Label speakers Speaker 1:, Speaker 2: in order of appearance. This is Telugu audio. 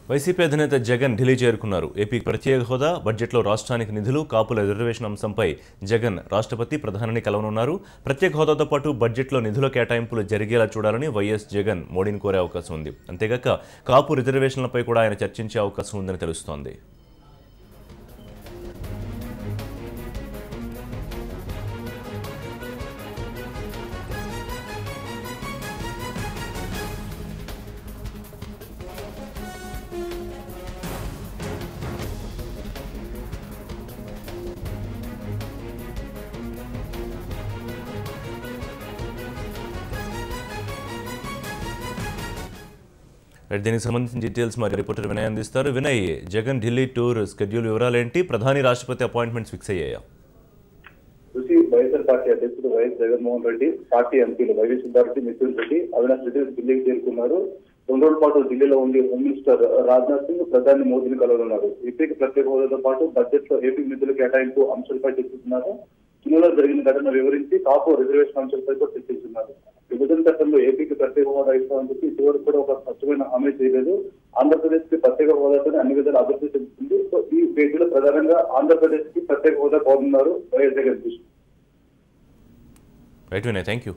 Speaker 1: వైసీపీ అధినేత జగన్ ఢిల్లీ చేరుకున్నారు. ఏపీకి ప్రత్యేక హోదా, బడ్జెట్లో రాష్ట్రానికి నిధులు, కాపుల రిజర్వేషన్ అంశంపై జగన్ రాష్ట్రపతి, ప్రధానిని కలవనున్నారు. ప్రత్యేక హోదాతో పాటు బడ్జెట్లో నిధుల కేటాయింపులు జరిగేలా చూడాలని వైఎస్ జగన్ మోడీని కోరే అవకాశం ఉంది. అంతేగాక కాపు రిజర్వేషన్లపై కూడా ఆయన చర్చించే అవకాశం ఉందని తెలుస్తోంది. దీనికి సంబంధించిన డీటెయిల్స్ మరి రిపోర్టర్ వినయ్ అందిస్తారు. వినయ్, జగన్ ఢిల్లీ టూర్ షెడ్యూల్ వివరాలు ఏంటి? ప్రధాని, రాష్ట్రపతి అపాయింట్మెంట్స్ ఫిక్స్ అయ్యాయా?
Speaker 2: వైఎస్ఆర్ పార్టీ అధ్యక్షుడు వైఎస్ జగన్మోహన్ రెడ్డి, పార్టీ ఎంపీలు వైవి సుబ్బారెడ్డి, మిథున్ రెడ్డి, అవినాష్ రెడ్డి ఢిల్లీకి చేరుకున్నారు. 2 రోజుల పాటు ఢిల్లీలో ఉండి హోమ్ మినిస్టర్ రాజ్నాథ్ సింగ్ ప్రధాని మోదీని కలవనున్నారు. ఏపీకి ప్రత్యేక హోదాతో పాటు బడ్జెట్ లో ఏపీ నిధుల కేటాయింపు అంశాలపై చర్చిస్తున్నారు. జిల్లాలో జరిగిన ఘటన వివరించి కాపు రిజర్వేషన్ అంశాలపై కూడా చర్చిస్తున్నారు. విభజన చట్టంలో ఏపీకి ప్రత్యేక హోదా ఇస్తామని చెప్పి ఇదివరకు కూడా ఒక స్పష్టమైన హామీ చేయలేదు. ఆంధ్రప్రదేశ్ కి ప్రత్యేక హోదాతో అన్ని విధాలు అభివృద్ధి చెందుతుంది. సో ఈ భేటీలో ప్రధానంగా ఆంధ్రప్రదేశ్ కి ప్రత్యేక హోదా కోరుతున్నారు YS Jagan.
Speaker 1: Right Vinay, thank you.